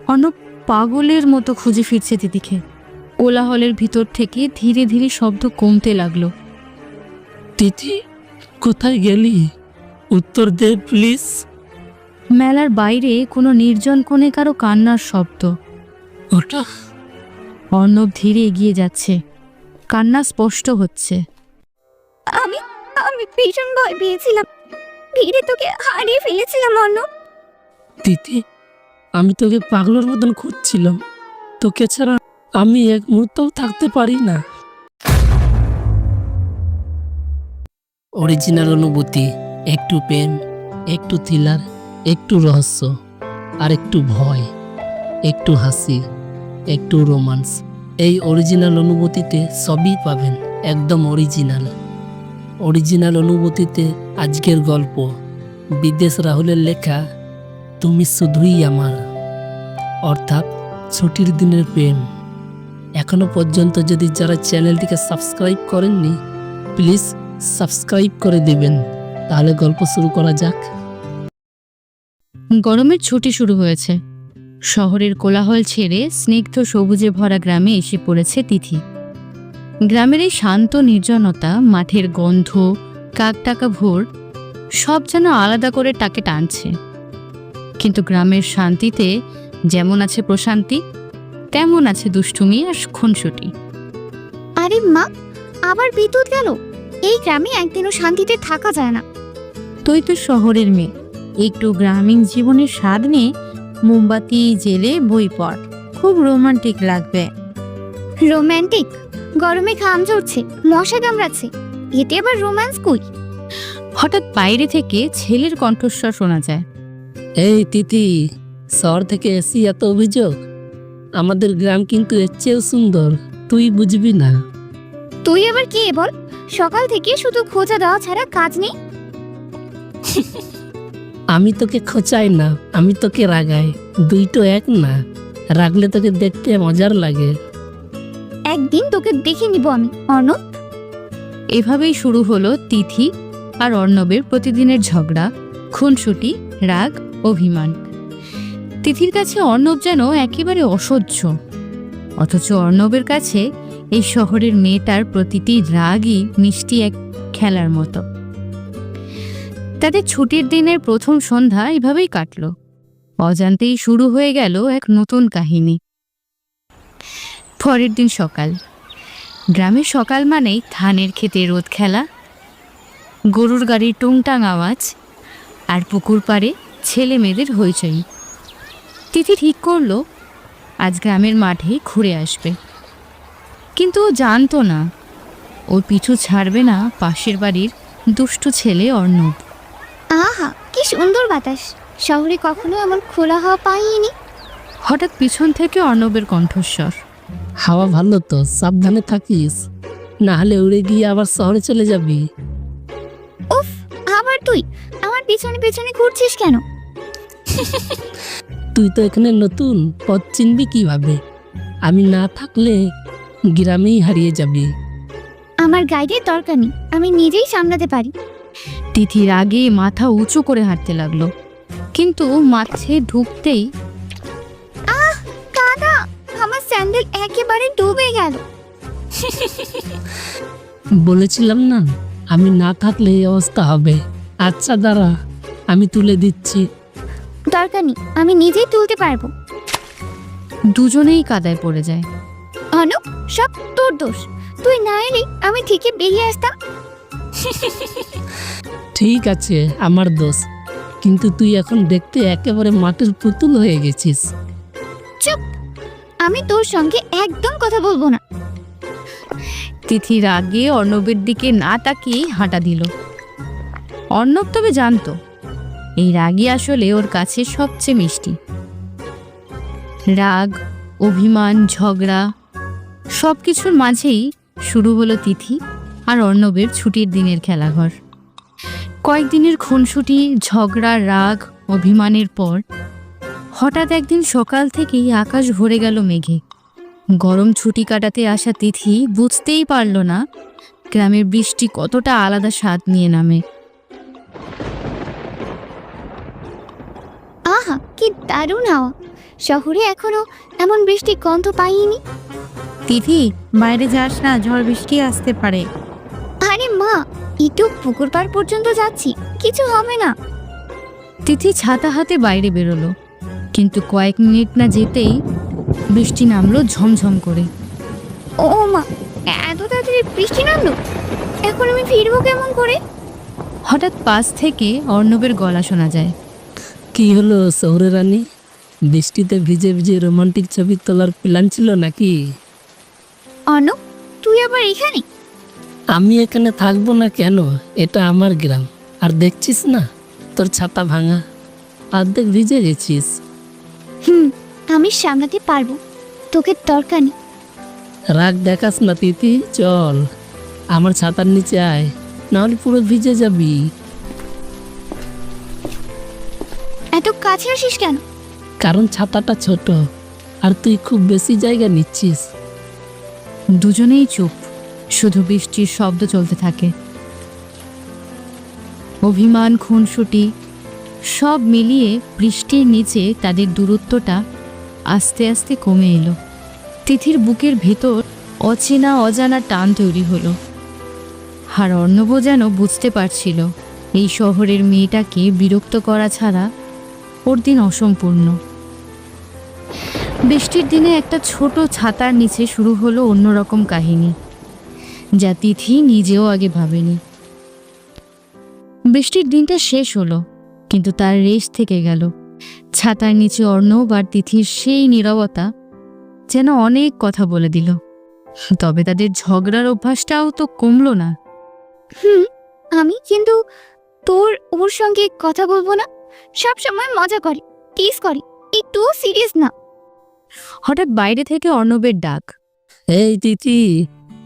অর্ণব পাগলের মতো খুঁজে ফিরছে তিথিকে। কোলাহলের ভিতর থেকে ধীরে ধীরে শব্দ কমতে লাগলো। তিথি, কোথায় গেলি? উত্তর দে প্লিজ। মেলার বাইরে কোনো নির্জন কোণে কারো কান্নার শব্দ। ওটা অর্ণব ধীরে এগিয়ে যাচ্ছে, কান্না স্পষ্ট হচ্ছে। আমি আমি ভীষণ ভয় পেয়েছিলাম, ভিড়ে তোকে হারিয়ে ফেলেছিলাম অর্ণব। তিথি, আমি তোকে পাগলের মতন খুঁজছিলাম। তোকে ছাড়া আমি এক মুহূর্তও থাকতে পারি না। অরিজিনাল অনুভূতি, একটু প্রেম, একটু থ্রিলার, একটু রহস্য, আর একটু ভয়, একটু হাসি, একটু রোমান্স। এই অরিজিনাল অনুভূতিতে সবই পাবেন, একদম অরিজিনাল। অরিজিনাল অনুভূতিতে আজকের গল্প বিদেশ রাহুলের লেখা তুমি শুধুই আমার, অর্থাৎ ছুটির দিনের প্রেম। এখনো পর্যন্ত যদি যারা চ্যানেলটিকে সাবস্ক্রাইব করেননি, প্লিজ সাবস্ক্রাইব করে দেবেন। তাহলে গল্প শুরু করা যাক। গরমের ছুটি শুরু হয়েছে। শহরের কোলাহল ছেড়ে স্নিগ্ধ সবুজে ভরা গ্রামে এসে পড়েছে তিথি। গ্রামের এই শান্ত নির্জনতা, মাঠের গন্ধ, কাকটাকা ভোর, সব যেন আলাদা করে তাকে টানছে। কিন্তু গ্রামের শান্তিতে যেমন আছে প্রশান্তি, তেমন আছে দুষ্টুমি আর খুনসুটি। আরে মা, আবার বিদ্যুৎ গেল। এই গ্রামে একদিনও শান্তিতে থাকা যায় না। তুই তো শহরের মেয়ে, একটু গ্রামীণ জীবনের স্বাদ নিয়ে মোমবাতি জেলে বই পড়, খুব রোমান্টিক লাগবে। রোমান্টিক? গরমে ঘাম ঝরছে, মশা কামড়াচ্ছে, এতে আবার রোম্যান্স কই? হঠাৎ বাইরে থেকে ছেলের কণ্ঠস্বর শোনা যায়। এই তিথি, শহর থেকে এসি এত অভিযোগ? আমাদের গ্রাম কিন্তু এর চেয়েও সুন্দর, তুই বুঝবি না। তুই আবার কে বল? সকাল থেকে শুধু খোঁজা দেওয়া ছাড়া কাজ নেই। আমি তোকে খোঁচাই না, আমি তোকে রাগাই। দুইটো এক না, রাগলে তোকে দেখতে মজার লাগে। একদিন তোকে দেখে নিব আমি অর্ণব। এভাবেই শুরু হলো তিথি আর অর্ণবের প্রতিদিনের ঝগড়া, খুনসুটি, রাগ, অভিমান। তিথির কাছে অর্ণব যেন একেবারে অসহ্য, অথচ অর্ণবের কাছে এই শহরের মেয়েটার প্রতিটি রাগই মিষ্টি এক খেলার মতো। তাদের ছুটির দিনের প্রথম সন্ধ্যা এভাবেই কাটল। অজান্তেই শুরু হয়ে গেল এক নতুন কাহিনী। পরের দিন সকাল। গ্রামের সকাল মানেই ধানের ক্ষেতে রোদ খেলা, গরুর গাড়ির টুংটাং আওয়াজ, আর পুকুর পাড়ে ছেলে মেয়েদের হইচই। তিথি ঠিক করলো আজ গ্রামের মাঠে ঘুরে আসবে, কিন্তু ও জানতো না ওর পিছু ছাড়বে না পাশের বাড়ির দুষ্টু ছেলে অর্ণব। আহা, কি সুন্দর বাতাস! শহরে কখনো এমন খোলা হাওয়া পাইনি। হঠাৎ পিছন থেকে অর্ণবের কণ্ঠস্বর। হাওয়া ভালো তো, সাবধানে থাকিস, না হলে উড়ে গিয়ে আবার শহরে চলে যাবি। উফ, আবার তুই আমার পিছনে পিছনে ঘুরছিস কেন? তুই তো এখানে নতুন, পথ চিনবি কিভাবে? আমি না থাকলে গ্রামেই হারিয়ে যাবি। আমার গাইডের দরকার নেই, আমি নিজেই সামলাতে পারি। তিথির আগে মাথা উঁচু করে হাঁটতে লাগলো, কিন্তু মাঠে ঢুকতেই কাদা! আমার স্যান্ডেল একেবারে ডুবে গেল। বলেছিলাম না, আমি না থাকলে এই অবস্থা হবে। আচ্ছা দাঁড়া, আমি তুলে দিচ্ছি। দরকার নেই, আমি নিজেই তুলতে পারবো। দুজনেই কাদায় পড়ে যায়। অনুপ, সব তোর দোষ। তুই না এলে আমি ঠিকই বেরিয়ে আসতাম। ঠিক আছে, আমার দোষ, কিন্তু তুই এখন দেখতে একেবারে মাটির পুতুল হয়ে গেছিস। চুপ! আমি তোর সঙ্গে একদম কথা বলবো না। তিথির আগে অর্ণবের দিকে না তাকিয়েই হাঁটা দিল। অর্ণব তবে জানতো এই রাগই আসলে ওর কাছে সবচেয়ে মিষ্টি। রাগ, অভিমান, ঝগড়া, সব কিছুর মাঝেই শুরু হলো তিথি আর অর্ণবের ছুটির দিনের খেলাঘর। কয়েকদিনের খুনসুটি, ঝগড়া, রাগ, অভিমানের পর হঠাৎ একদিন সকাল থেকেই আকাশ ভরে গেল মেঘে। গরম ছুটি কাটাতে আসা তিথি বুঝতেই পারল না গ্রামের বৃষ্টি কতটা আলাদা স্বাদ নিয়ে নামে। আহা, কি দারুণ হাওয়া! শহরে এখনো এমন বৃষ্টির গন্ধ পাইনি। তিথি, বাইরে যাস না, ঝড় বৃষ্টি আসতে পারে। আরে মা, একটু পুকুর পাড় পর্যন্ত যাচ্ছি, কিছু হবে না। তিথি ছাতা হাতে বাইরে বেরোলো, কিন্তু কয়েক মিনিট না যেতেই বৃষ্টি নামলো ঝমঝম করে। ও মা, এত তাড়াতাড়ি বৃষ্টি নামলো, এখন আমি ফিরবো কেমন করে? হঠাৎ পাশ থেকে অর্ণবের গলা শোনা যায়। কি হলো শহরে রানী? বৃষ্টিতে ভিজে ভিজে রোমান্টিক ছবি তোলার প্ল্যান ছিল নাকি? অর্ণব, তুই আবার এখানে? আমি এখানে থাকবো না কেন? এটা আমার গ্রাম। আর দেখছিস না তোর ছাতা ভাঙা, অর্ধেক ভিজে গেছিস। আমি সামলাতে পারবো, তোকে দরকার নেই। রাগ দেখাস না তিথি, চল আমার ছাতার নিচে আয়, নাহলে পুরো ভিজে যাবি। এত কাছে আসিস কেন? কারণ ছাতাটা ছোট আর তুই খুব বেশি জায়গা নিচ্ছিস। দুজনেই চুপ, শুধু বৃষ্টির শব্দ চলতে থাকে। অভিমান, খুনসুটি সব মিলিয়ে বৃষ্টির নিচে তাদের দূরত্বটা আস্তে আস্তে কমে এলো। তিথির বুকের ভেতর অচেনা অজানা টান তৈরি হলো। আর অর্ণব যেন বুঝতে পারছিল এই শহরের মেয়েটাকে বিরক্ত করা ছাড়া ওর দিন অসম্পূর্ণ। বৃষ্টির দিনে একটা ছোট ছাতার নিচে শুরু হলো অন্যরকম কাহিনী, যা তিথি নিজেও আগে ভাবেনি। বৃষ্টির দিনটা শেষ হলো, কিন্তু তার রেশ থেকে গেল। ছাতার নিচে অর্ণব আর তিথির সেই নীরবতা যেন অনেক কথা বলে দিল। তবে তাদের ঝগড়ার অভ্যাসটাও তো কমলো না। আমি কিন্তু ওর সঙ্গে কথা বলবো না। সব সময় মজা করে, টিজ করে, একটু সিরিয়াস না। হঠাৎ বাইরে থেকে অর্ণবের ডাক। এই তিথি,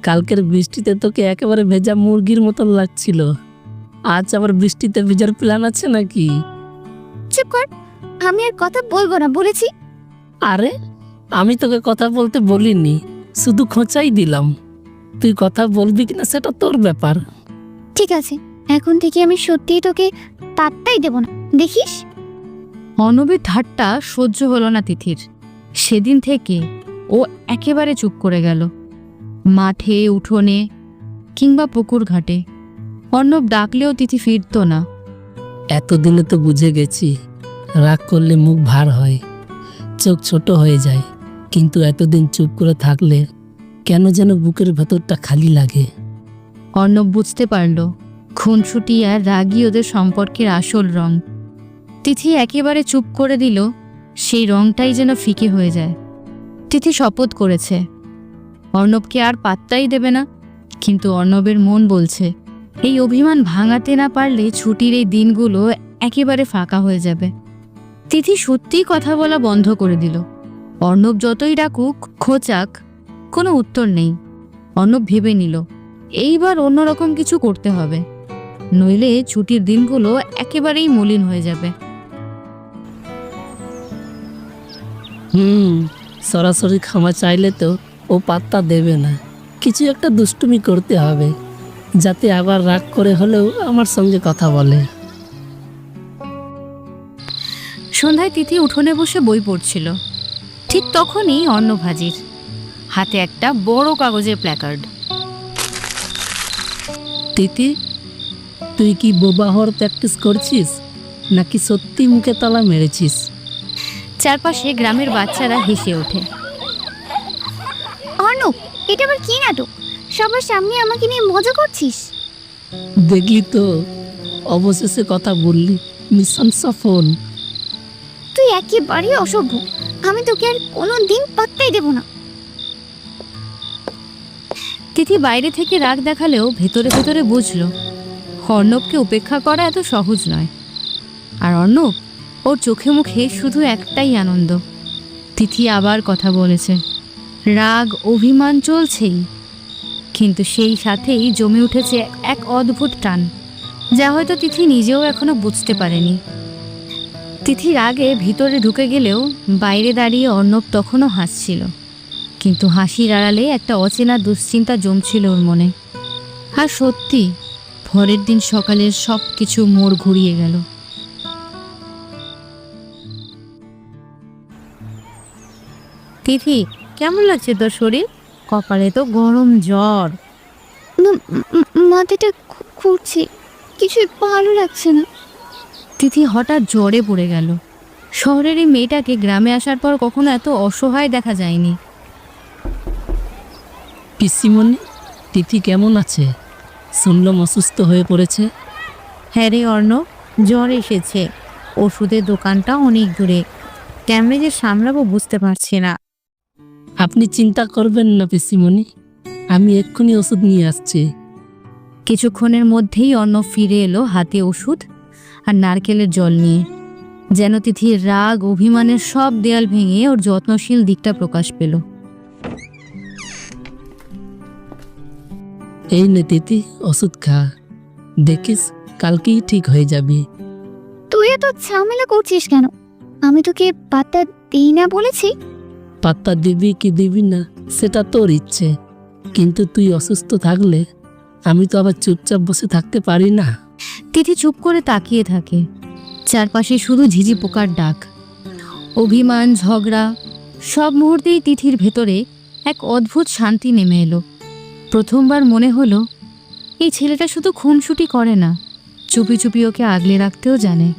কালকের বৃষ্টিতে তোকে একেবারে ভেজা মুরগির মতন লাগছিল। আজ আবার বৃষ্টিতে ভেজার প্ল্যান আছে নাকি? চুপ কর, আমি আর কথা বলবো না বলেছি। আরে আমি তোকে কথা বলতে বলিনি, শুধু খোঁচাই দিলাম। তুই কথা বলবি কিনা সেটা তোর ব্যাপার। ঠিক আছে, এখন থেকে আমি সত্যিই তোকে পাত্তাই দেব না, দেখিস। অর্ণবের ঠাট্টা সহ্য হলো না তিথির। সেদিন থেকে ও একেবারে চুপ করে গেল। মাঠে, উঠোনে কিংবা পুকুর ঘাটে অর্ণব ডাকলেও তিথি ফিরত না। এতদিনে তো বুঝে গেছি, রাগ করলে মুখ ভার হয়, চোখ ছোট হয়ে যায়। কিন্তু এতদিন চুপ করে থাকলে কেন যেন বুকের ভেতরটা খালি লাগে। অর্ণব বুঝতে পারল খুনসুটি আর রাগই ওদের সম্পর্কের আসল রং। তিথি একেবারে চুপ করে দিল, সেই রংটাই যেন ফিকে হয়ে যায়। তিথি শপথ করেছে অর্ণবকে আর পাত্তাই দেবে না। কিন্তু অর্ণবের মন বলছে এই অভিমান ভাঙাতে না পারলে ছুটির এই দিনগুলো একেবারে ফাঁকা হয়ে যাবে। তিথি সত্যিই কথা বলা বন্ধ করে দিল। অর্ণব যতই ডাকুক, খোঁচাক, কোনো উত্তর নেই। অর্ণব ভেবে নিল এইবার অন্যরকম কিছু করতে হবে, নইলে ছুটির দিনগুলো একেবারেই মলিন হয়ে যাবে। সরাসরি ক্ষমা চাইলে তো ও পাত্তা দেবে না। কিছু একটা দুষ্টুমি করতে হবে, যাতে আবার রাগ করে হলেও আমার সঙ্গে কথা বলে। সন্ধ্যায় তিথি উঠোনে বসে বই পড়ছিল। ঠিক তখনই অর্ণব হাজির, হাতে একটা বড় কাগজের প্ল্যাকার্ড। তিথি, তুই কি বোবা হওয়ার প্র্যাকটিস করছিস নাকি সত্যি মুখে তালা মেরেছিস? চারপাশে গ্রামের বাচ্চারা হেসে ওঠে। অর্ণব, এটা আবার কি নাটক? সবার সামনে আমাকে নিয়ে মজা করছিস? দেখলি তো, অবশেষে কথা বললি, মিশন সফল। তুই একেবারেই অসভ্য, আমি তোকে আর কোনো দিন পাত্তাই দেব না। তিথি বাইরে থেকে রাগ দেখালেও ভেতরে ভেতরে বুঝলো অর্ণবকে উপেক্ষা করা এত সহজ নয়। আর অর্ণব, ওর চোখে মুখে শুধু একটাই আনন্দ। তিথি আবার কথা বলেছে, রাগ অভিমান চলছেই, কিন্তু সেই সাথেই জমে উঠেছে এক অদ্ভুত টান, যা হয়তো তিথি নিজেও এখনো বুঝতে পারেনি। তিথির আগে ভিতরে ঢুকে গেলেও বাইরে দাঁড়িয়ে অর্ণব তখনও হাসছিল, কিন্তু হাসির আড়ালে একটা অচেনা দুশ্চিন্তা জমছিল ওর মনে। আর সত্যি পরের দিন সকালের সব কিছু মোড় ঘুরিয়ে গেল। তিথি, কেমন লাগছে তোর শরীর? কপালে তো গরম জ্বর। মাথাটা ঘুরছে, কিছুই ভালো লাগছে না। তিথি হঠাৎ জ্বরে পড়ে গেল। শহরের এই মেয়েটাকে গ্রামে আসার পর কখনো এত অসহায় দেখা যায়নি। পিসিমণি, তিথি কেমন আছে? শুনলাম অসুস্থ হয়ে পড়েছে। হ্যাঁ রে অর্ণব, জ্বর এসেছে। ওষুধের দোকানটা অনেক দূরে, কেমনে যে সামলাবো বুঝতে পারছি না। আপনি চিন্তা করবেন না পিসিমণি, আমি এক্ষুনি ওষুধ নিয়ে আসছি। কিছুক্ষণের মধ্যেই অর্ণব ফিরে এলো হাতে ওষুধ আর নারকেলের জল নিয়ে। যেন তিথির রাগ অভিমানের সব দেয়াল ভেঙে ওর যত্নশীল দিকটা প্রকাশ পেল। এই নে তিথি, ওষুধ খা, দেখিস কালকেই ঠিক হয়ে যাবি। তুই এত ঝামেলা করছিস কেন? আমি তোকে পাত্তা দিই না বলেছি? পাত্তা দিবি কি দিবি না সেটা তোর ইচ্ছে, কিন্তু তুই অসুস্থ থাকলে আমি তো আবার চুপচাপ বসে থাকতে পারি না। তিথি চুপ করে তাকিয়ে থাকে। চারপাশে শুধু ঝিঝি পোকার ডাক, অভিমান, ঝগড়া। সব মুহূর্তেই তিথির ভেতরে এক অদ্ভুত শান্তি নেমে এলো। প্রথমবার মনে হলো এই ছেলেটা শুধু খুনসুটি করে না, চুপি চুপি ওকে আগলে রাখতেও জানে।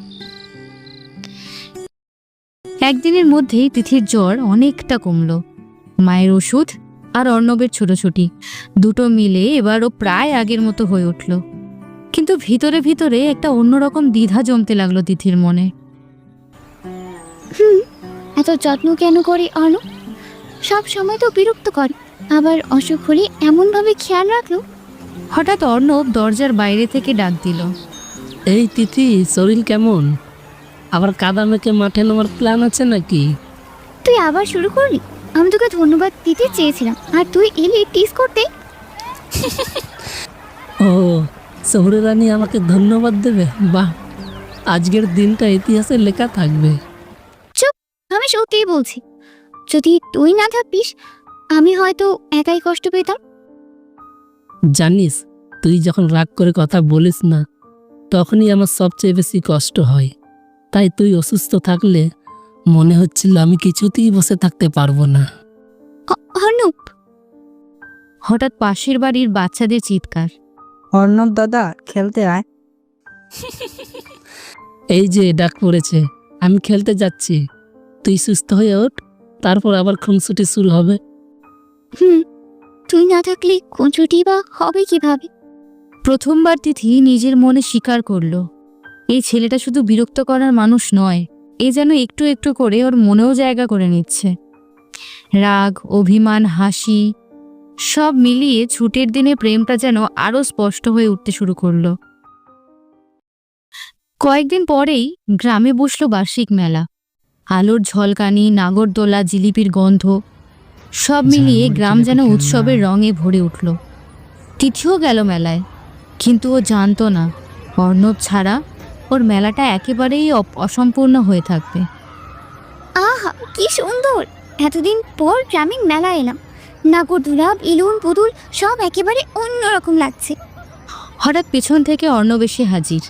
একদিনের মধ্যেই তিথির জ্বর অনেকটা কমলো। মায়ের ওষুধ আর অর্ণবের ছোটাছুটি দুটো মিলে এবার ও প্রায় আগের মতো হয়ে উঠল। কিন্তু ভিতরে ভিতরে একটা অন্যরকম দ্বিধা জমতে লাগলো তিথির মনে। এত যত্ন কেন করি অর্ণ? সব সময় তো বিরক্ত করে, আবার অসুখ হলে এমনভাবে খেয়াল রাখলো। হঠাৎ অর্ণব দরজার বাইরে থেকে ডাক দিল। এই তিথি, শরীর কেমন? আবার কাদা মেখে মাঠে নামার প্ল্যান আছে নাকি? তুই আবার শুরু করলি? আমি তোকে ধন্যবাদ দিতে চেয়েছিলাম আর তুই এলি টিস করতে। ও, শহুরে রানী আমাকে ধন্যবাদ দেবে? বাহ, আজকের দিনটা ইতিহাসে লেখা থাকবে। চুপ, আমি সত্যিই বলছি, যদি তুই না থাকতিস আমি হয়তো একাই কষ্ট পেতাম। জানিস, তুই যখন রাগ করে কথা বলিস না তখনই আমার সবচেয়ে বেশি কষ্ট হয়। তাই তুই অসুস্থ থাকলে মনে হচ্ছিল আমি কিছুতেই বসে থাকতে পারবো না। অর্ণব! হঠাৎ পাশের বাড়ির বাচ্চাদের চিৎকার। অর্ণব দাদা, খেলতে আয়। এই যে ডাক পড়েছে, আমি খেলতে যাচ্ছি। তুই সুস্থ হয়ে ওঠ, তারপর আবার খুনসুটি শুরু হবে। তুই না থাকলে কোন ছুটি বা হবে কিভাবে? প্রথমবার তিথি নিজের মনে স্বীকার করলো এই ছেলেটা শুধু বিরক্ত করার মানুষ নয়, এ যেন একটু একটু করে ওর মনেও জায়গা করে নিচ্ছে। রাগ, অভিমান, হাসি সব মিলিয়ে ছুটির দিনে প্রেমটা যেন আরো স্পষ্ট হয়ে উঠতে শুরু করলো। কয়েকদিন পরেই গ্রামে বসলো বার্ষিক মেলা। আলোর ঝলকানি, নাগরদোলা, জিলিপির গন্ধ সব মিলিয়ে গ্রাম যেন উৎসবের রঙে ভরে উঠল। তিথিও গেল মেলায়, কিন্তু ও জানতো না অর্ণব ছাড়া ওর মেলাটা একেবারেই অসম্পূর্ণ হয়ে থাকবে। আহা, কি সুন্দর! এতদিন পর গ্রামীণ মেলা এলাম, নাগরদোলা, বেলুন, পুতুল সব একেবারে অন্যরকম লাগছে। হঠাৎ পেছন থেকে অর্ণব এসে হাজির।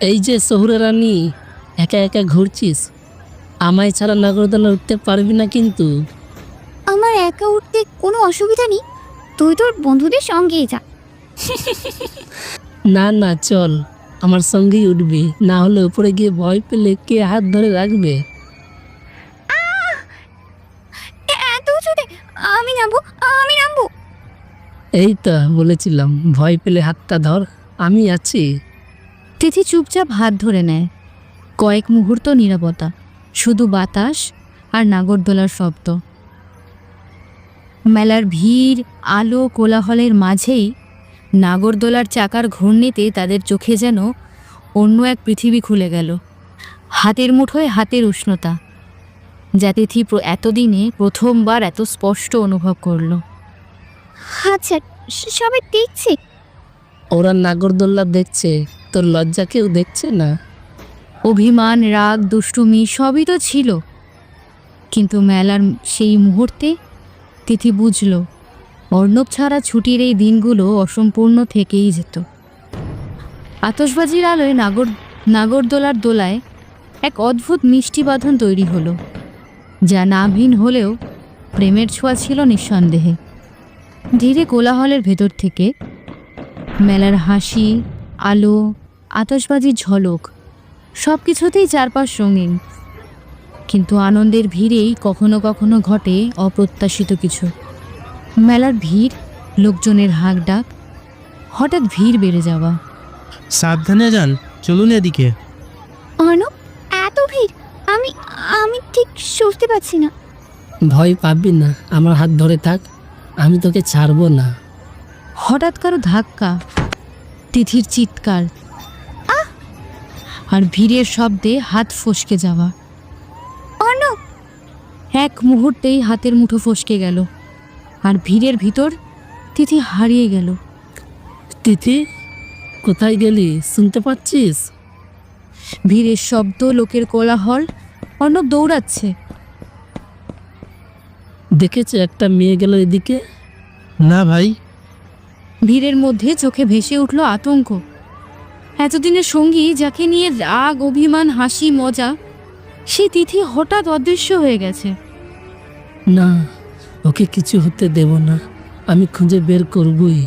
এই যে শহুরে রানী, একা একা ঘুরছিস, আমায় ছাড়া নাগরদোলা উঠতে পারবি না কিন্তু। আমার একা উঠতে কোনো অসুবিধা নেই, তুই তোর বন্ধুদের সঙ্গেই যা। না না, চল, আমার সঙ্গেই উঠবি, না হলে উপরে গিয়ে ভয় পেলে কে হাত ধরে রাখবে? এত উঁচুতে আমি নামবো, আমি নামবো। এই তো বলেছিলাম, ভয় পেলে হাতটা ধর, আমি আছি। তিথি চুপচাপ হাত ধরে নেয়। কয়েক মুহূর্ত নীরবতা, শুধু বাতাস আর নাগরদোলার শব্দ। মেলার ভিড়, আলো, কোলাহলের মাঝেই নাগরদোলার চাকার ঘূর্ণিতে তাদের চোখে যেন অন্য এক পৃথিবী খুলে গেল। হাতের মুঠোয় হাতের উষ্ণতা, যা তিথি এতদিনে প্রথমবার এত স্পষ্ট অনুভব করলো। আচ্ছা, সবাই দেখছে। ওরা নাগরদোল্লা দেখছে, তোর লজ্জা কেউ দেখছে না? অভিমান, রাগ, দুষ্টুমি সবই তো ছিল, কিন্তু মেলার সেই মুহূর্তে তিথি বুঝল অর্ণব ছাড়া ছুটির এই দিনগুলো অসম্পূর্ণ থেকেই যেত। আতশবাজির আলোয় নাগরদোলার দোলায় এক অদ্ভুত মিষ্টি বাঁধন তৈরি হলো। যা নামহীন হলেও প্রেমের ছোঁয়া ছিল নিঃসন্দেহে। ধীরে কোলাহলের ভেতর থেকে মেলার হাসি, আলো, আতশবাজির ঝলক সব কিছুতেই চারপাশ রঙিন। কিন্তু আনন্দের ভিড়েই কখনো কখনো ঘটে অপ্রত্যাশিত কিছু। মেলার ভিড়, লোকজনের হাঁক ডাক, হঠাৎ ভিড় বেড়ে যাওয়া। সাবধানে যান, চলুন এদিকে। অর্ণব, এত ভিড়, আমি আমি ঠিক সরতে পারছি না। ভয় পাবি না, আমার হাত ধরে থাক, আমি তোকে ছাড়বো না। হঠাৎ কারো ধাক্কা, তিথির চিৎকার, আর ভিড়ের শব্দে হাত ফসকে যাওয়া। অর্ণব, এক মুহূর্তেই হাতের মুঠো ফসকে গেল, আর ভিড়ের ভিতর তিথি হারিয়ে গেল। তিথি, কোথায় গেলি? শুনতে পাচ্ছিস? ভিড়ের শব্দ, লোকের কোলাহল। অর্ণব দৌড়াচ্ছে। দেখেছে একটা মেয়ে গেল এদিকে। না ভাই। ভিড়ের মধ্যে চোখে ভেসে উঠল আতঙ্ক। এতদিনের সঙ্গী, যাকে নিয়ে রাগ, অভিমান, হাসি, মজা, সে তিথি হঠাৎ অদৃশ্য হয়ে গেছে। না, ওকে কিছু হতে দেব না, আমি খুঁজে বের করবই।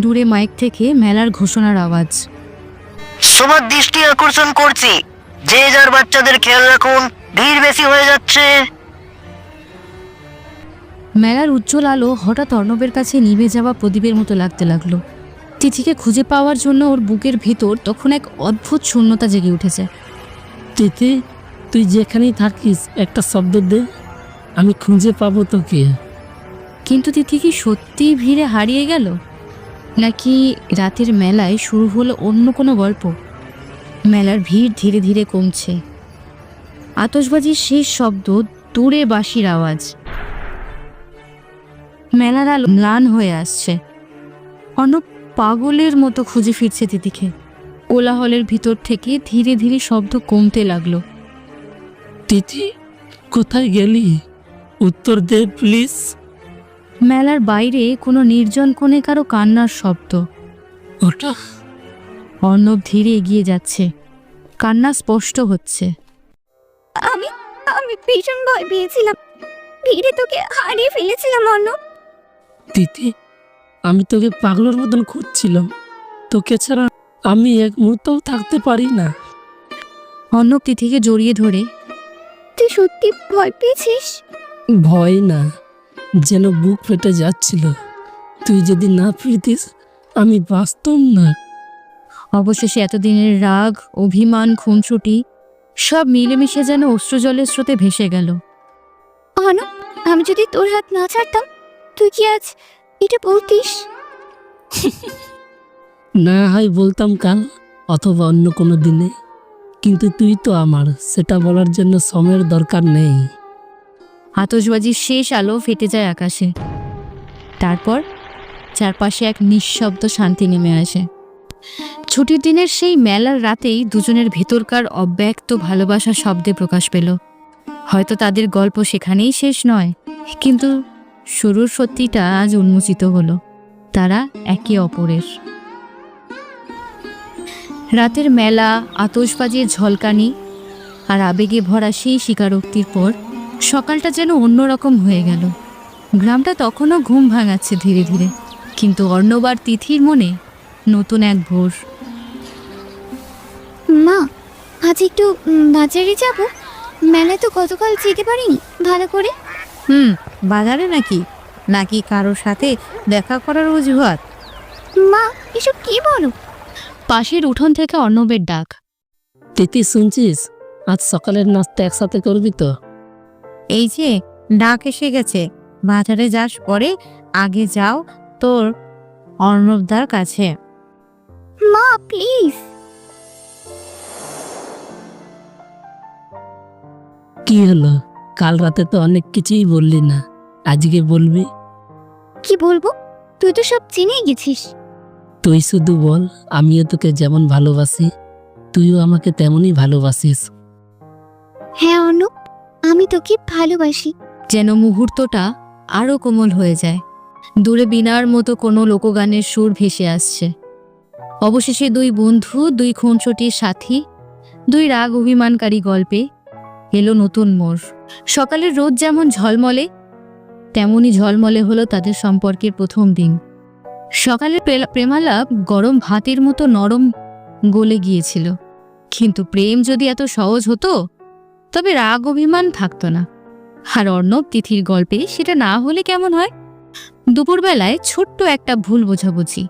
দূরে মাইক থেকে মেলার ঘোষণার আওয়াজ। তোমার দৃষ্টি আকর্ষণ করছি, যে যার বাচ্চাদের খেয়াল রাখুন, ভিড় বেশি হয়ে যাচ্ছে। মেলার উজ্জ্বল আলো হঠাৎ অর্ণবের কাছে নিভে যাওয়া প্রদীপের মতো লাগতে লাগলো। তিথিকে খুঁজে পাওয়ার জন্য ওর বুকের ভেতর তখন এক অদ্ভুত শূন্যতা জেগে উঠেছে। তিথি, তুই যেখানেই থাকিস একটা শব্দ দে, আমি খুঁজে পাবো তোকে। কিন্তু তিথি কি সত্যিই ভিড়ে হারিয়ে গেল, নাকি রাতের মেলায় শুরু হলো অন্য কোনো গল্প? মেলার ভিড় ধীরে ধীরে কমছে। আতশবাজির শেষ শব্দ, দূরে বাঁশির আওয়াজ। মেলার আলো ম্লান হয়ে আসছে। অর্ণব পাগলের মতো খুঁজে ফিরছে তিথিকে। কোলাহলের ভিতর থেকে ধীরে ধীরে শব্দ কমতে লাগলো। তিথি, কোথায় গেলি? উত্তর দে প্লিজ। মেলার বাইরে কোনো নির্জন কোণে কারো কান্নার শব্দ। ওটা অর্ণব ধীরে এগিয়ে যাচ্ছে। কান্না স্পষ্ট হচ্ছে। আমি আমি ভীষণ ভয় পেয়েছিলাম, ভিড়ে তোকে হারিয়ে ফেলেছিলাম অর্ণব। তিথি, আমি তোকে পাগলের মতন খুঁজছিলাম, তোকে ছাড়া আমি এক মুহূর্তও থাকতে পারি না। অর্ণব তিথিকে জড়িয়ে ধরে, তুই সত্যি ভয় পেয়েছিস? ভয় না, যেন বুক ফেটে যাচ্ছিল। তুই যদি না ফিরতিস আমি বাঁচতাম না। অবশেষে এতদিনের রাগ, অভিমান, খুনসুটি সব মিলেমিশে যেন অশ্রুজলের স্রোতে ভেসে গেল। অর্ণব, আমি যদি তোর হাত না ছাড়তাম, তুই কি আজ এটা বলতিস? না হয় বলতাম কাল, অথবা অন্য কোনো দিনে, কিন্তু তুই তো আমার, সেটা বলার জন্য সময়ের দরকার নেই। আতশবাজির শেষ আলো ফেটে যায় আকাশে। তারপর চারপাশে এক নিঃশব্দ শান্তি নেমে আসে। ছুটির দিনের সেই মেলার রাতেই দুজনের ভেতরকার অব্যক্ত ভালোবাসা শব্দে প্রকাশ পেল। হয়তো তাদের গল্প সেখানেই শেষ নয়, কিন্তু শুরুর সত্যিটা আজ উন্মোচিত হলো। তারা একে অপরের। রাতের মেলা, আতশবাজির ঝলকানি আর আবেগে ভরা সেই স্বীকারোক্তির পর সকালটা যেন অন্যরকম হয়ে গেল। গ্রামটা তখনও ঘুম ভাঙাচ্ছে ধীরে ধীরে, কিন্তু অর্ণব আর তিথির মনে নতুন এক ভোর। মা, আজ একটু বাজারে যাব, মেলায় তো গতকাল যেতে পারিনি ভালো করে। বাজারে নাকি নাকি কারোর সাথে দেখা করার অজুহাত? মা, এসব কি বলো? পাশের উঠোন থেকে অর্ণবের ডাক। তিথি, শুনছিস? আজ সকালের নাস্তা একসাথে করবি তো? এই যে ডাক এসে গেছে, বাজারে যাস পরে, আগে যাও তোর অর্ণবদার কাছে। মা প্লিজ। কি হলো? কাল রাতে তো অনেক কিছুই বললি না, আজকে বলবি? কি বলবো? তুই তো সব চিনেই গেছিস। তুই শুধু বল, আমিও তোকে যেমন ভালোবাসি তুইও আমাকে তেমনই ভালোবাসিস। হ্যাঁ অর্ণব, আমি তোকে ভালোবাসি। যেন মুহূর্তটা আরো কোমল হয়ে যায়। দূরে বীণার মতো কোনো লোকগানের সুর ভেসে আসছে। অবশেষে দুই বন্ধু, দুই খুনসুটির সাথী, দুই রাগ অভিমানকারী গল্পে এলো নতুন মোড়। সকালের রোদ যেমন ঝলমলে, তেমনই ঝলমলে হলো তাদের সম্পর্কের প্রথম দিন। সকালের প্রেমালাপ গরম ভাতের মতো নরম গলে গিয়েছিল। কিন্তু প্রেম যদি এত সহজ হতো তবে রাগ অভিমান থাকতো না। আর অর্ণব তিথির গল্পে সেটা না হলে কেমন হয়? দুপুরবেলায় ছোট্ট একটা ভুল বোঝাবুঝি,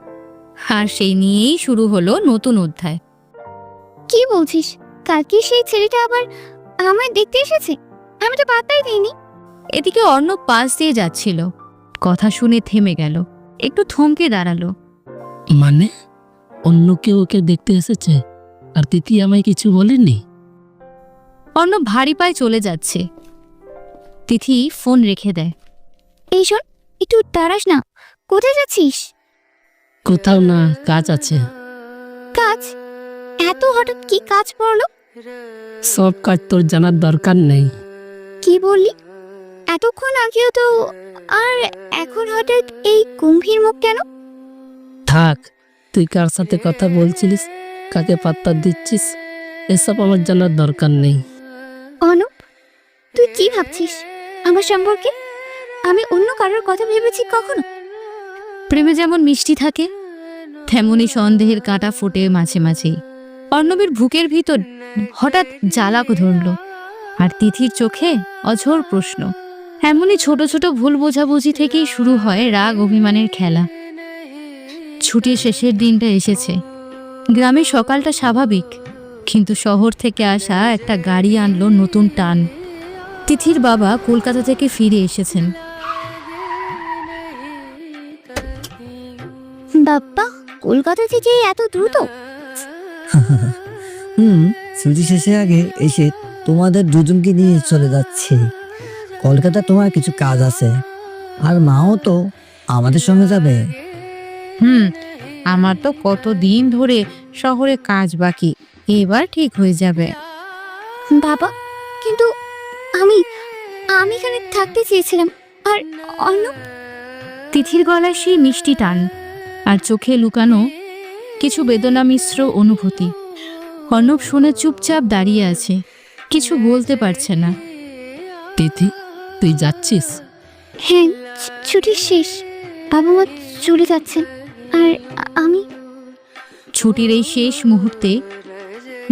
আর সেই নিয়েই শুরু হলো নতুন অধ্যায়। কি বলছিস? কালকে সেই ছেলেটা আবার আমায় দেখতে এসেছে? আমি তো পাত্তাই দিইনি। এদিকে অর্ণব পাশ দিয়ে যাচ্ছিল, কথা শুনে থেমে গেল, একটু থমকে দাঁড়ালো। মানে অন্য কেউ ওকে দেখতে এসেছে আর তিথি আমায় কিছু বলেনি? অর্ণব ভারী পায়ে চলে যাচ্ছে। তিথি ফোন রেখে দেয়। এই শোন, একটু দাঁড়াস না। কোথায় যাচ্ছিস? কোথাও না, কাজ আছে। কাজ? এত হঠাৎ কি কাজ পড়লো? সব কাজ তোর জানার দরকার নেই। কি বললি? এতক্ষণ আগেও তো। আর এখন হঠাৎ এই গম্ভীর মুখ কেন? থাক, তুই কার সাথে কথা বলছিলিস, কাকে পাত্তা দিচ্ছিস, এসব আমার জানার দরকার নেই। অনুপ, তুই কি ভাবছিস আমার সম্পর্কে? আমি অন্য কারোর কথা ভেবেছি কখনো? প্রেমে যেমন মিষ্টি থাকে, তেমনই সন্দেহের কাঁটা ফোটে মাঝে মাঝেই। অর্ণবের বুকের ভিতর হঠাৎ জ্বালা ধরল, আর তিথির চোখে অঝোর প্রশ্ন। এমনই ছোট ছোট ভুল বোঝাবুঝি থেকেই শুরু হয় রাগ অভিমানের খেলা। ছুটির শেষের দিনটা এসেছে। গ্রামে সকালটা স্বাভাবিক, কিন্তু শহর থেকে আসা একটা গাড়ি আনলো নতুন টান। তিথির বাবা কলকাতা থেকে ফিরে এসেছেন। বাপ্পা, কলকাতা থেকে এত দ্রুত? ছুটি শেষে আগে এসে তোমাদের দুজনকে নিয়ে চলে যাচ্ছি। কলকাতা তোমার কিছু কাজ আছে, আর মাও তো আমাদের সঙ্গে যাবে। আমার তো কতদিন ধরে শহরে কাজ বাকি, এবার ঠিক হয়ে যাবে। বাবা, কিন্তু আমি আমি এখানে থাকতে চেয়েছিলাম। আর অন্য তিথির গলায় সেই মিষ্টি টান, আর চোখে লুকানো কিছু বেদনা মিশ্র অনুভূতি। অর্ণব শুনে চুপচাপ দাঁড়িয়ে আছে, কিছু বলতে পারছে না। তিথি, তুই যাচ্ছিস? হ্যাঁ, ছুটি শেষ। বাবা মা চলে যাচ্ছেন, আর আমি। ছুটির এই শেষ মুহূর্তে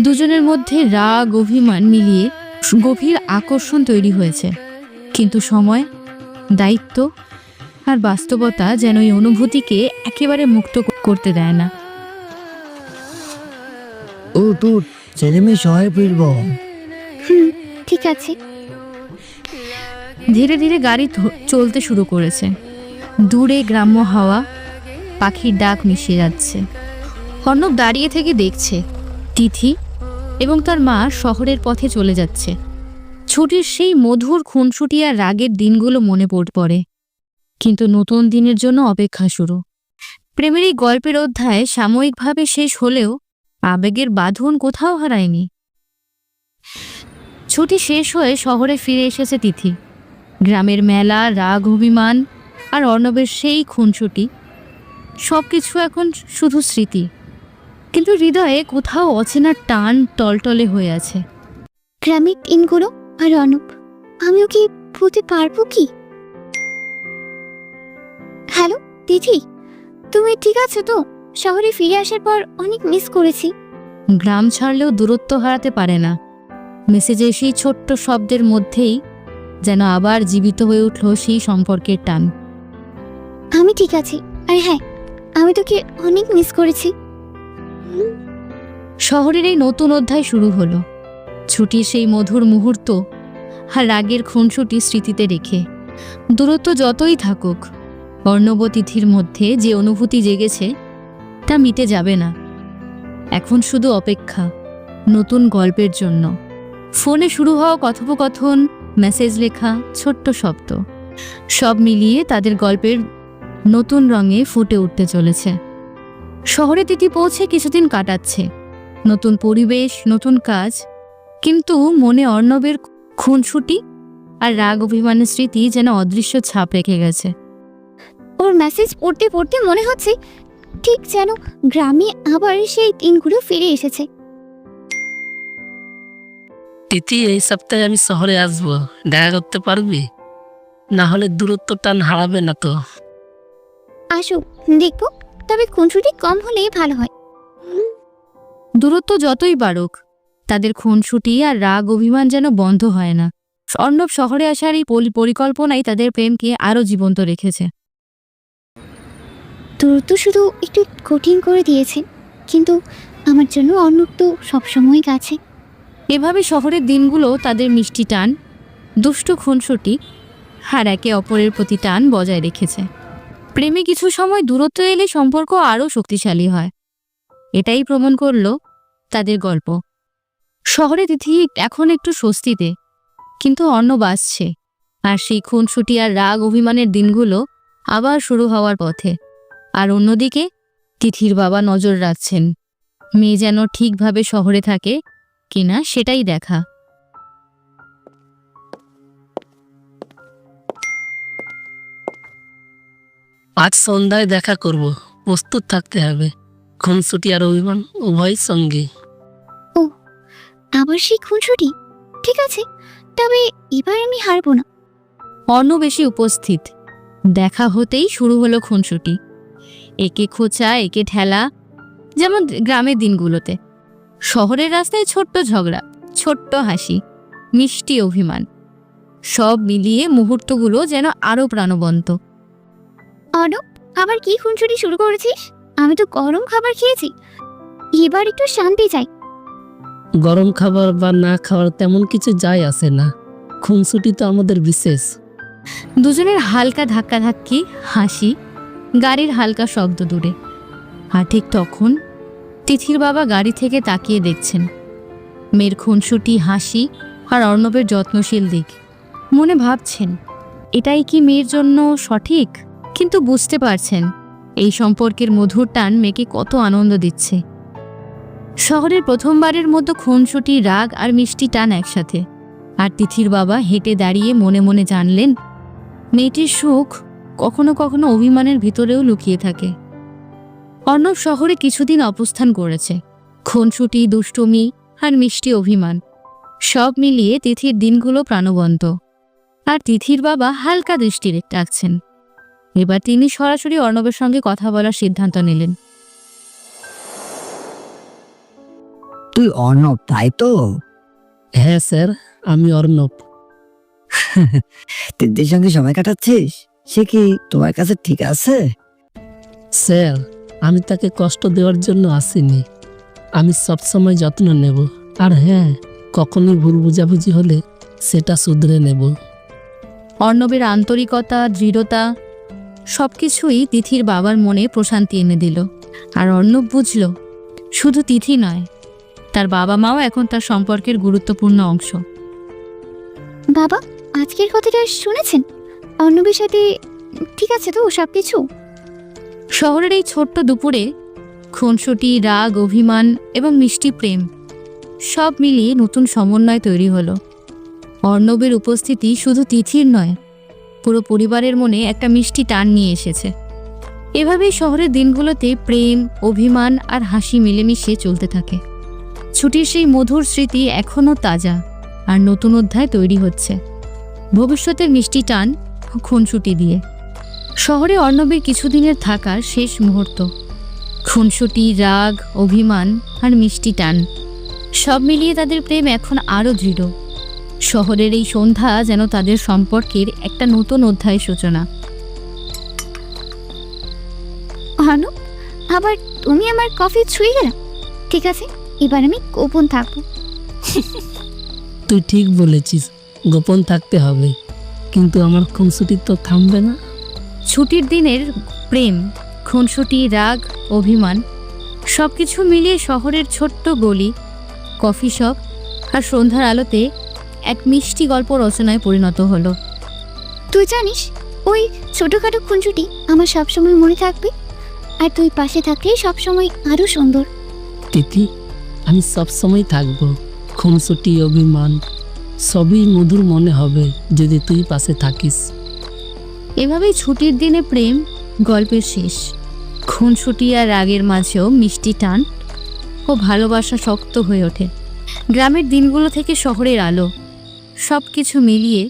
দুজনের মধ্যে রাগ অভিমান মিলিয়ে গভীর আকর্ষণ তৈরি হয়েছে। কিন্তু সময়, দায়িত্ব আর বাস্তবতা যেন এই অনুভূতিকে একেবারে মুক্ত করতে দেয় না। উঠ, ছেলে মেয়ে শহরে ফিরবো। ঠিক আছে। ধীরে ধীরে গাড়ি চলতে শুরু করেছে। দূরে গ্রাম্য হাওয়া, পাখির ডাক মিশে যাচ্ছে। অর্ণব দাঁড়িয়ে থেকে দেখছে তিথি এবং তার মা শহরের পথে চলে যাচ্ছে। ছুটির সেই মধুর খুনসুটি আর রাগের দিনগুলো মনে পড়ে, কিন্তু নতুন দিনের জন্য অপেক্ষা শুরু। প্রেমের এই গল্পের অধ্যায় সাময়িকভাবে শেষ হলেও আবেগের বাঁধন কোথাও হারায়নি। ছুটি শেষ হয়ে শহরে ফিরে এসেছে তিথি। গ্রামের মেলা, রাগ অভিমান আর অর্ণবের সেই খুনসুটি, সবকিছু এখন শুধু স্মৃতি, কিন্তু হৃদয়ে কোথাও অচেনা টান টলটলে হয়ে আছে। গ্রামের দিনগুলো আর অনুপ, আমিও কি ভুলতে পারবো কি? হ্যালো দিদি, তুমি ঠিক আছো তো? শহরে ফিরে আসার পর অনেক মিস করেছি। গ্রাম ছাড়লেও দূরত্ব হারাতে পারে না। মেসেজে সেই ছোট্ট শব্দের মধ্যেই যেন আবার জীবিত হয়ে উঠল সেই সম্পর্কের টান। আমি ঠিক আছি, আর হ্যাঁ, আমি তোকে অনেক মিস করেছি। শহরের এই নতুন অধ্যায় শুরু হলো। ছুটির সেই মধুর মুহূর্ত আর রাগের খুনসুটি স্মৃতিতে রেখে। দূরত্ব যতই থাকুক, অর্ণব তিথির মধ্যে যে অনুভূতি জেগেছে তা মিটে যাবে না। এখন শুধু অপেক্ষা নতুন গল্পের জন্য। ফোনে শুরু হওয়া কথোপকথন, মেসেজ লেখা, ছোট্ট শব্দ, সব মিলিয়ে তাদের গল্পের নতুন রঙে ফুটে উঠতে চলেছে। শহরে তিথি পৌঁছে কিছুদিন কাটাচ্ছে। নতুন পরিবেশ, নতুন কাজ, কিন্তু মনে অর্ণবের খুনসুটি আর রাগ অভিমানের স্মৃতি যেন অদৃশ্য ছাপ রেখে গেছে। ওর মেসেজ পড়তে পড়তে মনে হচ্ছে ঠিক যেন গ্রামে আবার সেই দিনগুলো ফিরে এসেছে। তিথি, এই সপ্তাহে আমি শহরে আসবো, দেখা করতে পারবি? না হলে দূরত্ব টান হারাবে না তো? আসো, দেখবো। তবে খুনসুটি কম হলে ভালো হয়। দূরত্ব যতই বাড়ুক, তাদের খুনসুটি আর রাগ অভিমান যেন বন্ধ হয় না। অর্ণব শহরে আসার এই পরিকল্পনাই তাদের প্রেমকে আরও জীবন্ত রেখেছে। দূরত্ব শুধু একটু কঠিন করে দিয়েছে, কিন্তু আমার জন্য অর্ণব তো সবসময় কাছে। এভাবে শহরের দিনগুলো তাদের মিষ্টি টান, দুষ্টু খুনসুটি আর একে অপরের প্রতি টান বজায় রেখেছে। প্রেমে কিছু সময় দূরত্ব এলে সম্পর্ক আরও শক্তিশালী হয়। এটাই প্রমাণ করল তাদের গল্প। শহরে তিথি এখন একটু স্বস্তিতে, কিন্তু অর্ণব আসছে, আর সেই খুনসুটি আর রাগ অভিমানের দিনগুলো আবার শুরু হওয়ার পথে। আর অন্যদিকে তিথির বাবা নজর রাখছেন, মেয়ে যেন ঠিকভাবে শহরে থাকে কিনা সেটাই দেখা। আজ সন্ধ্যায় দেখা করব, প্রস্তুত থাকতে হবে। খুনসুটি আর অভিমান উভয় সঙ্গে। আবার সেই খুনসুটি? ঠিক আছে, তবে এবার আমি হারবো না। অর্ণব বেশি উপস্থিত, দেখা হতেই শুরু হলো খুনসুটি। একে খোঁচা, একে ঠেলা, যেমন গ্রামের দিনগুলোতে। শহরের রাস্তায় ছোট্ট ঝগড়া, ছোট্ট হাসি, মিষ্টি অভিমান, সব মিলিয়ে মুহূর্তগুলো যেন আরও প্রাণবন্ত। অর্ণব, আবার কি খুনসুটি শুরু করেছিস? আমি তো গরম খাবার খেয়েছি, এবার একটু শান্তি চাই। গরম খাবার বা না খাওয়ার তেমন কিছু যায় আসে না, খুনসুটি তো আমাদের বিশেষ। দুজনের হালকা ধাক্কাধাক্কি, হাসি, গাড়ির হালকা শব্দ দূরে। আর ঠিক তখন তিথির বাবা গাড়ি থেকে তাকিয়ে দেখছেন মেয়ের খুনসুটি, হাসি আর অর্ণবের যত্নশীল দিক। মনে ভাবছেন, এটাই কি মেয়ের জন্য সঠিক? কিন্তু বুঝতে পারছেন এই সম্পর্কের মধুর টান মেয়েকে কত আনন্দ দিচ্ছে। শহরের প্রথমবারের মতো খুনসুটি, রাগ আর মিষ্টি টান একসাথে। আর তিথির বাবা হেঁটে দাঁড়িয়ে মনে মনে জানলেন, মেয়েটির সুখ কখনো কখনো অভিমানের ভিতরেও লুকিয়ে থাকে। অর্ণব শহরে কিছুদিন অবস্থান করেছে। খুনসুটি, দুষ্টুমি আর মিষ্টি অভিমান সব মিলিয়ে তিথির দিনগুলো প্রাণবন্ত। আর তিথির বাবা হালকা দৃষ্টি রাখছেন। এবার তিনি সরাসরি অর্ণবের সঙ্গে কথা বলার সিদ্ধান্ত নিলেন। তুই অর্ণব, তাই তো? হ্যাঁ স্যার, আমি অর্ণব। তিথির সঙ্গে সময় কাটাচ্ছিস? সে কি তোমার কাছে ঠিক আছে? স্যার, আমি তাকে কষ্ট দেওয়ার জন্য আসিনি, আমি সবসময় যত্ন নেব। আর হ্যাঁ, কখনোই ভুল বুঝাবুঝি হলে সেটা শুধরে নেব। অর্ণবের আন্তরিকতা, দৃঢ়তা সবকিছুই তিথির বাবার মনে প্রশান্তি এনে দিল। আর অর্ণব বুঝল, শুধু তিথি নয়, তার বাবা মাও এখন তার সম্পর্কের গুরুত্বপূর্ণ অংশ। বাবা, আজকের কথাটা শুনেছেন? অর্ণবের সাথে ঠিক আছে তো সবকিছু? শহরের এই ছোট্ট দুপুরে খুনসুটি, রাগ, অভিমান এবং মিষ্টি প্রেম সব মিলিয়ে নতুন সমন্বয় তৈরি হলো। অর্ণবের উপস্থিতি শুধু তিথির নয়, পুরো পরিবারের মনে একটা মিষ্টি টান নিয়ে এসেছে। এভাবেই শহরের দিনগুলোতে প্রেম, অভিমান আর হাসি মিলেমিশে চলতে থাকে। ছুটির সেই মধুর স্মৃতি এখনও তাজা, আর নতুন অধ্যায় তৈরি হচ্ছে ভবিষ্যতের মিষ্টি টান ও খুনসুটি দিয়ে। শহরে অর্ণবের কিছুদিনের থাকার শেষ মুহূর্ত। খুনসুটি, রাগ, অভিমান আর মিষ্টি টান সব মিলিয়ে তাদের প্রেম এখন আরও দৃঢ়। শহরের এই সন্ধ্যা যেন তাদের সম্পর্কের একটা নতুন অধ্যায়ের সূচনা। অর্ণব, আবার তুমি আমার কফি ছুঁয়ে গেল। ঠিক আছে, এবার আমি গোপন থাকবো। তুই ঠিক বলেছিস, গোপন থাকতে হবে, কিন্তু আমার খুনসুটি তো থামবে না। ছুটির দিনের প্রেম, খুনসুটি, রাগ, অভিমান সবকিছু মিলিয়ে শহরের ছোট্ট গলি, কফি শপ আর সন্ধ্যার আলোতে এক মিষ্টি গল্প রচনায় পরিণত হলো। তুই জানিস, ওই ছোটখাটো খুনসুটি আমার সবসময় মনে থাকবে, আর তুই পাশে থাকলে সবসময় আরো সুন্দর। তিথি, আমি সবসময় থাকবো। খুনসুটি, অভিমান সবই মধুর মনে হবে যদি তুই পাশে থাকিস। এভাবেই ছুটির দিনে প্রেম গল্পের শেষ। খুনসুটি আর রাগের মাঝেও মিষ্টি টান ও ভালোবাসা শক্ত হয়ে ওঠে। গ্রামের দিনগুলো থেকে শহরের আলো, সব কিছু মিলিয়ে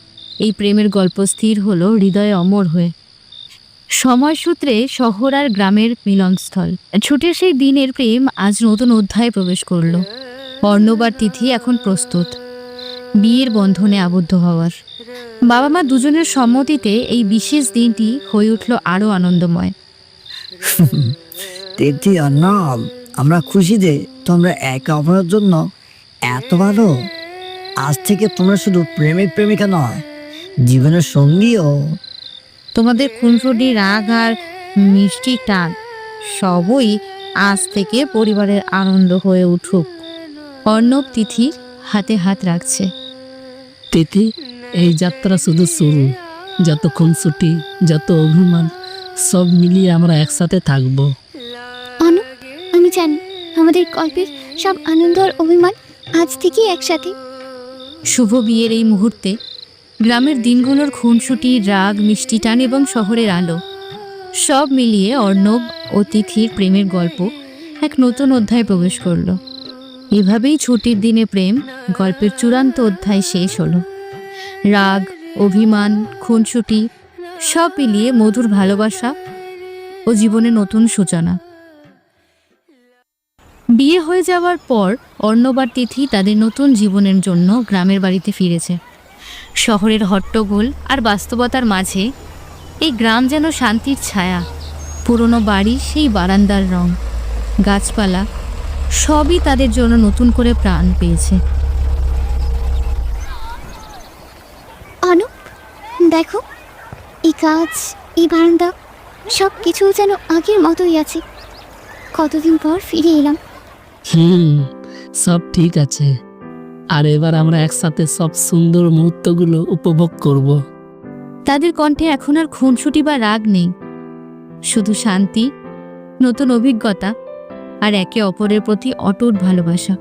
এই প্রেমের গল্প স্থির হলো হৃদয়ে অমর হয়ে। সময় সূত্রে শহর আর গ্রামের মিলনস্থল। ছুটির সেই দিনের প্রেম আজ নতুন অধ্যায়ে প্রবেশ করলো। অর্ণব আর তিথি এখন প্রস্তুত বিয়ের বন্ধনে আবদ্ধ হওয়ার। বাবা মা দুজনের সম্মতিতে এই বিশেষ দিনটি হয়ে উঠল আরও আনন্দময়। তিথি অর্ণব, আমরা খুশি যে তোমরা একে অপরের জন্য এত ভালো। আজ থেকে তোমরা শুধু প্রেমিক প্রেমিকা নয়, জীবনের সঙ্গীও। তোমাদের খুনসুটি, রাগ আর মিষ্টি টান সবই আজ থেকে পরিবারের আনন্দ হয়ে উঠুক। অর্ণব তিথি হাতে হাত রাখছে। তিথি, এই যাত্রা শুধু শুরু। যত খুনসুটি, যত অভিমান, সব মিলিয়ে আমরা একসাথে থাকবো। অনু, আমি জানি আমাদের গল্পের সব আনন্দ আর অভিমান আজ থেকেই একসাথে। শুভ বিয়ের এই মুহূর্তে গ্রামের দিনগুলোর খুনসুটি, রাগ, মিষ্টি টান এবং শহরের আলো সব মিলিয়ে অর্ণব ও তিথির প্রেমের গল্প এক নতুন অধ্যায়ে প্রবেশ করলো। এভাবেই ছুটির দিনে প্রেম গল্পের চূড়ান্ত অধ্যায় শেষ হলো। রাগ, অভিমান, খুনসুটি সব মিলিয়ে মধুর ভালোবাসা ও জীবনের নতুন সূচনা। বিয়ে হয়ে যাওয়ার পর অর্ণব আর তিথি তাদের নতুন জীবনের জন্য গ্রামের বাড়িতে ফিরেছে। শহরের হট্টগোল আর বাস্তবতার মাঝে এই গ্রাম যেন শান্তির ছায়া। পুরনো বাড়ি, সেই বারান্দার রং, গাছপালা সবই তাদের জন্য নতুন করে প্রাণ পেয়েছে। অনু, দেখো, এই গাছ, এই বারান্দা সব কিছু যেন আগের মতোই আছে। কতদিন পর ফিরে এলাম। সব ঠিক আছে। আর এবার আমরা একসাথে সব সুন্দর মুহূর্তগুলো উপভোগ করব। তাদের কণ্ঠে এখন আর খুনসুটি বা রাগ নেই, শুধু শান্তি, নতুন অভিজ্ঞতা আর একে অপরের প্রতি অটুট ভালোবাসা।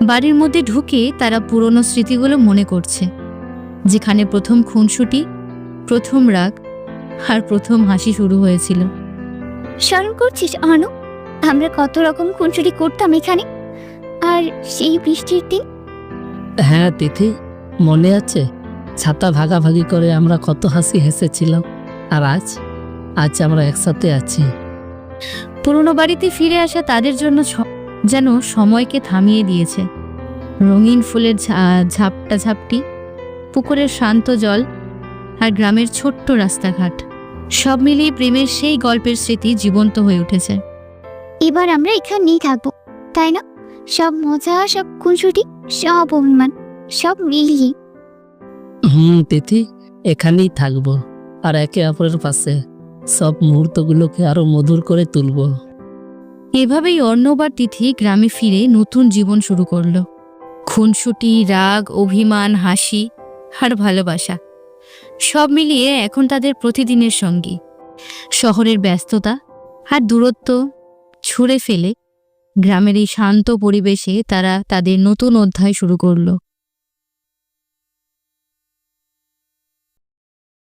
বাড়ির মধ্যে ঢুকে তারা পুরনো স্মৃতিগুলো মনে করছে, যেখানে প্রথম খুনসুটি, প্রথম রাগ আর প্রথম হাসি শুরু হয়েছিল। স্মরণ করছিস অনু, আমরা কত রকম খুনসুটি করতাম এখানে, আর সেই বৃষ্টির দিন। হ্যাঁ তিথি, মনে আছে? ছাতা ভাগাভাগি করে আমরা কত হাসি হেসেছিলাম। আর আজ আমরা একসাথে আছি। পুরনো বাড়িতে ফিরে আসা তাদের জন্য যেন সময়কে থামিয়ে দিয়েছে। রঙিন ফুলের ঝাপটা ঝাপটি, পুকুরের শান্ত জল আর গ্রামের ছোট্ট রাস্তাঘাট সব মিলিয়ে প্রেমের সেই গল্পের স্মৃতি জীবন্ত হয়ে উঠেছে। এবার আমরা এখানেই থাকবো, তাই না? সব মজা, সব খুনসুটি, সব অভিমান সব মিলিয়ে। তিথি, এখানেই থাকবো আর একে অপরের পাশে সব মুহূর্তগুলোকে আরো মধুর করে তুলবো। এভাবেই অর্ণব আর তিথি গ্রামে ফিরে নতুন জীবন শুরু করলো। খুনসুটি, রাগ, অভিমান, হাসি আর ভালোবাসা সব মিলিয়ে এখন তাদের প্রতিদিনের সঙ্গী। শহরের ব্যস্ততা আর দূরত্ব ছুঁড়ে ফেলে গ্রামের এই শান্ত পরিবেশে তারা তাদের নতুন অধ্যায় শুরু করলো।